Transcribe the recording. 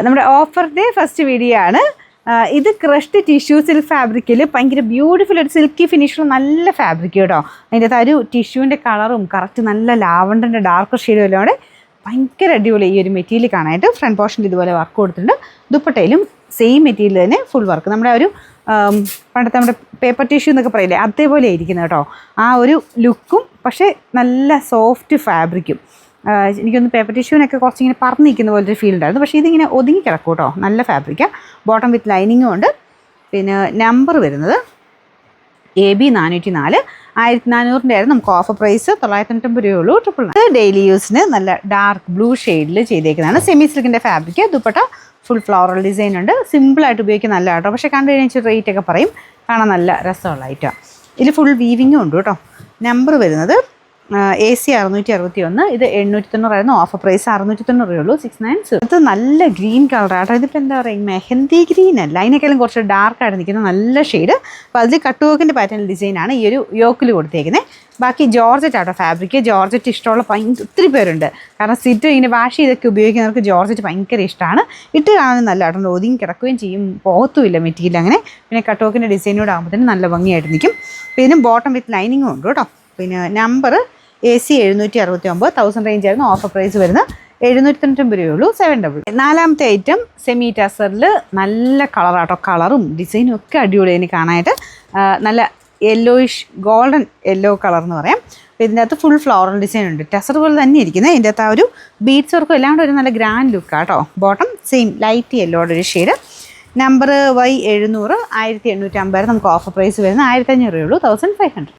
നമ്മുടെ ഓഫറിൻ്റെ first video ആണ്. ഇത് ക്രഷ്ഡ് ടിഷ്യൂ സിൽക്ക് ഫാബ്രിക്കിൽ ഭയങ്കര ബ്യൂട്ടിഫുൾ ഒരു സിൽക്കി ഫിനിഷുള്ള നല്ല ഫാബ്രിക് കേട്ടോ. അതിൻ്റെ ഒരു ടിഷ്യൂവിൻ്റെ കളറും കറക്റ്റ് നല്ല ലാവണ്ടറിൻ്റെ ഡാർക്ക് ഷെയ്ഡും എല്ലാം ഭയങ്കര അടിപൊളി ഈ ഒരു മെറ്റീരിയൽ കാണാനായിട്ട്. ഫ്രണ്ട് പോർഷനിൽ ഇതുപോലെ വർക്ക് കൊടുത്തിട്ടുണ്ട്. ദുപ്പട്ടയിലും സെയിം മെറ്റീരിയൽ തന്നെ ഫുൾ വർക്ക്. നമ്മുടെ ഒരു പണ്ടത്തെ നമ്മുടെ പേപ്പർ ടിഷ്യൂ എന്നൊക്കെ പറയില്ലേ, അതേപോലെ ഇരിക്കുന്നത് കേട്ടോ. ആ ഒരു ലുക്കും പക്ഷേ നല്ല സോഫ്റ്റ് ഫാബ്രിക്കും. എനിക്കൊന്ന് പേപ്പർ ടിഷ്യൂവിനൊക്കെ കുറച്ചിങ്ങനെ പറന്നിരിക്കുന്ന പോലൊരു ഫീൽ ഉണ്ടായിരുന്നു. പക്ഷേ ഇതിങ്ങനെ ഒതുങ്ങി കിടക്കും കേട്ടോ. നല്ല ഫാബ്രിക്കാണ്. ബോട്ടം വിത്ത് ലൈനിങ്ങും ഉണ്ട്. പിന്നെ നമ്പർ വരുന്നത് AB 404, 1400 ആയിരുന്നു. നമുക്ക് ഓഫർ പ്രൈസ് 990 രൂപയുള്ളൂ. ഡെയിലി യൂസിന് നല്ല ഡാർക്ക് ബ്ലൂ ഷെയ്ഡിൽ ചെയ്തേക്കുന്നതാണ്. സെമി സിൽക്കിൻ്റെ fabric. Dupatta full floral design ഉണ്ട്. സിമ്പിളായിട്ട് ഉപയോഗിക്കാൻ നല്ല കേട്ടോ. പക്ഷേ കണ്ടു കഴിഞ്ഞാൽ റേറ്റ് ഒക്കെ പറയും. കാണാൻ നല്ല രസമുള്ള ഐറ്റം. ഇതിൽ ഫുൾ വീവിങ്ങും ഉണ്ട് കേട്ടോ. നമ്പർ വരുന്നത് AC 661. ഇത് 890 ആയിരുന്നു. ഓഫർ പ്രൈസ് 690 രൂപയുള്ളൂ. 690. ഇത് നല്ല ഗ്രീൻ കളറാട്ടോ. ഇതിപ്പോൾ എന്താ പറയുക, മെഹന്തി ഗ്രീൻ അല്ല, അതിനേക്കാളും കുറച്ച് ഡാർക്കായിട്ട് നിൽക്കുന്ന നല്ല ഷെയ്ഡ്. അപ്പോൾ അതിൽ കട്ട് വർക്കിൻ്റെ പാറ്റേൺ ഡിസൈനാണ് ഈ ഒരു യോക്കിൽ കൊടുത്തേക്കുന്നത്. ബാക്കി ജോർജറ്റ് ആട്ടോ ഫാബ്രിക്. ജോർജറ്റ് ഇഷ്ടമുള്ള ഒത്തിരി പേരുണ്ട്. കാരണം സിറ്റ് ഇങ്ങനെ വാഷ് ചെയ്തൊക്കെ ഉപയോഗിക്കുന്നവർക്ക് ജോർജറ്റ് ഭയങ്കര ഇഷ്ടമാണ്. ഇട്ട് കാണാൻ നല്ല ആട്ടോ. ഒതുങ്ങി കിടക്കുകയും ചെയ്യും, പോകത്തുമില്ല മെറ്റീരിയൽ അങ്ങനെ. പിന്നെ കട്ട് വർക്കിൻ്റെ ഡിസൈനോട് ആകുമ്പോഴത്തേനും നല്ല ഭംഗിയായിട്ട് നിൽക്കും. പിന്നെ ബോട്ടം വിത്ത് ലൈനിങ്ങും ഉണ്ട് കേട്ടോ. പിന്നെ നമ്പർ AC 769, 1000 റേഞ്ച് ആയിരുന്നു. ഓഫർ പ്രൈസ് വരുന്നത് 790 രൂപയുള്ളൂ. 700. നാലാമത്തെ ഐറ്റം സെമി ടസറിൽ നല്ല കളറാട്ടോ. കളറും ഡിസൈനും ഒക്കെ അടിപൊളി എനിക്ക് കാണാനായിട്ട്. നല്ല യെല്ലോയിഷ് ഗോൾഡൻ യെല്ലോ കളർ എന്ന് പറയാം. അപ്പോൾ ഇതിൻ്റെ അകത്ത് ഫുൾ ഫ്ലോറൽ ഡിസൈൻ ഉണ്ട്. ടസർ പോലെ തന്നെ ഇരിക്കുന്നത്. ഇതിൻ്റെ അകത്ത് ആ ഒരു ബീഡ്സ് വർക്കും എല്ലാം കൂടെ ഒരു നല്ല ഗ്രാൻഡ് ലുക്കാണ് കേട്ടോ. ബോട്ടം സെയിം ലൈറ്റ് യെല്ലോയുടെ ഒരു ഷെയ്ഡ്. Number Y 700, 1850. നമുക്ക് ഓഫർ പ്രൈസ് വരുന്നത് 1500 രൂപയുള്ളൂ. 1500.